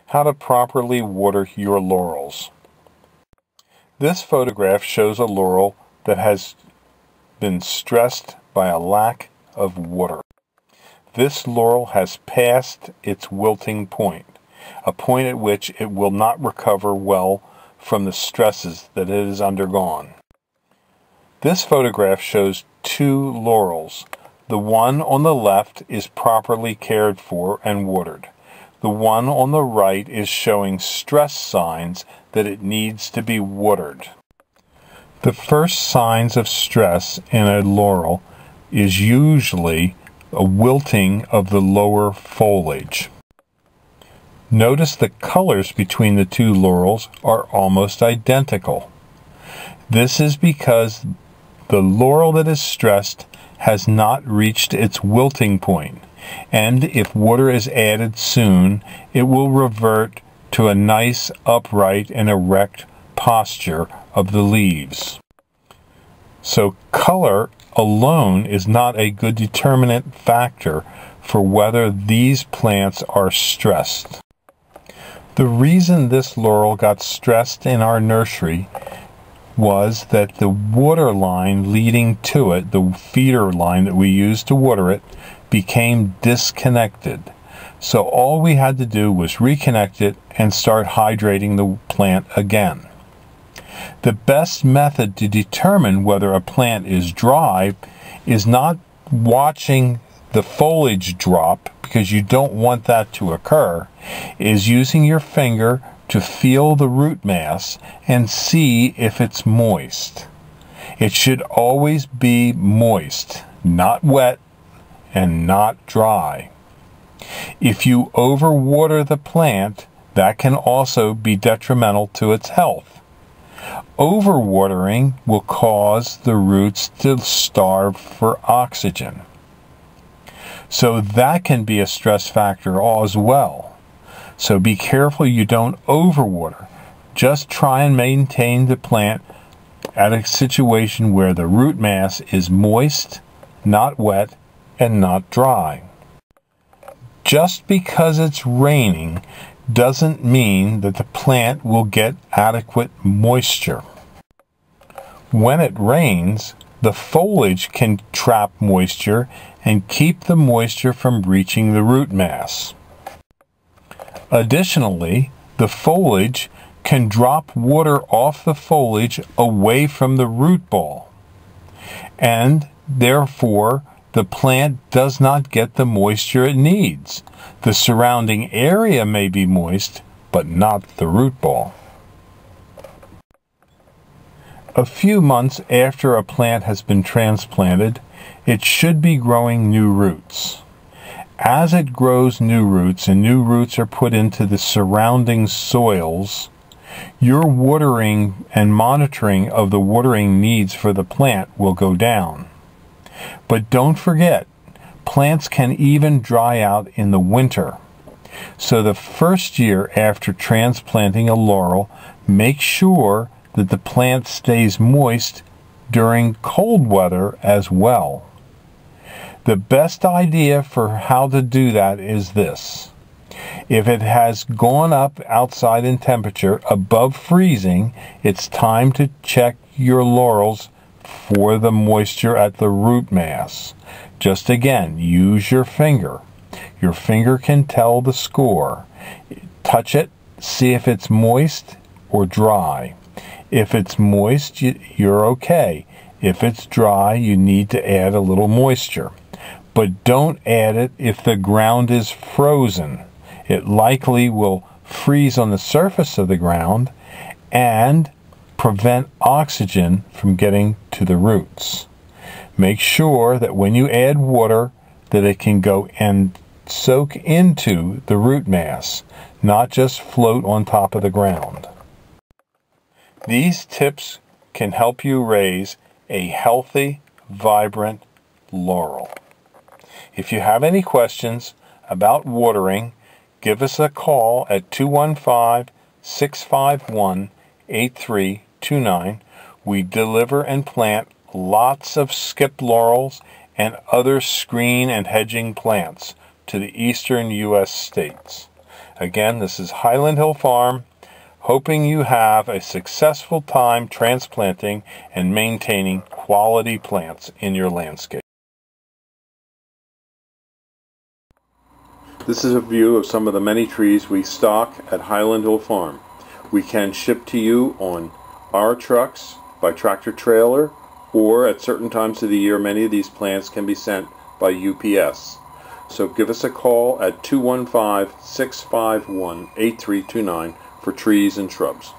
how to properly water your laurels. This photograph shows a laurel that has been stressed by a lack of water. This laurel has passed its wilting point, a point at which it will not recover well from the stresses that it has undergone. This photograph shows two laurels. The one on the left is properly cared for and watered. The one on the right is showing stress signs that it needs to be watered. The first signs of stress in a laurel is usually a wilting of the lower foliage. Notice the colors between the two laurels are almost identical. This is because the laurel that is stressed has not reached its wilting point, and if water is added soon, it will revert to a nice, upright, and erect posture of the leaves. So color alone is not a good determinant factor for whether these plants are stressed. The reason this laurel got stressed in our nursery was that the water line leading to it, the feeder line that we used to water it, became disconnected. So all we had to do was reconnect it and start hydrating the plant again. The best method to determine whether a plant is dry is not watching the foliage drop, because you don't want that to occur, is using your finger to feel the root mass and see if it's moist. It should always be moist, not wet and not dry. If you overwater the plant, that can also be detrimental to its health. Overwatering will cause the roots to starve for oxygen. So that can be a stress factor as well. So be careful you don't overwater. Just try and maintain the plant at a situation where the root mass is moist, not wet, and not dry. Just because it's raining doesn't mean that the plant will get adequate moisture. When it rains, the foliage can trap moisture and keep the moisture from reaching the root mass. Additionally, the foliage can drop water off the foliage away from the root ball, and therefore the plant does not get the moisture it needs. The surrounding area may be moist, but not the root ball. A few months after a plant has been transplanted, it should be growing new roots. As it grows new roots and new roots are put into the surrounding soils, your watering and monitoring of the watering needs for the plant will go down. But don't forget, plants can even dry out in the winter. So the first year after transplanting a laurel, make sure that the plant stays moist during cold weather as well. The best idea for how to do that is this. If it has gone up outside in temperature above freezing, it's time to check your laurels for the moisture at the root mass. Just again, use your finger. Your finger can tell the score. Touch it, see if it's moist or dry. If it's moist, you're okay. If it's dry, you need to add a little moisture. But don't add it if the ground is frozen. It likely will freeze on the surface of the ground and prevent oxygen from getting to the roots. Make sure that when you add water that it can go and soak into the root mass, not just float on top of the ground. These tips can help you raise a healthy, vibrant laurel. If you have any questions about watering, give us a call at 215-651-8329. We deliver and plant lots of skip laurels and other screen and hedging plants to the eastern U.S. states. Again, this is Highland Hill Farm, hoping you have a successful time transplanting and maintaining quality plants in your landscape. This is a view of some of the many trees we stock at Highland Hill Farm. We can ship to you on our trucks by tractor trailer, or at certain times of the year many of these plants can be sent by UPS. So give us a call at 215-651-8329 for trees and shrubs.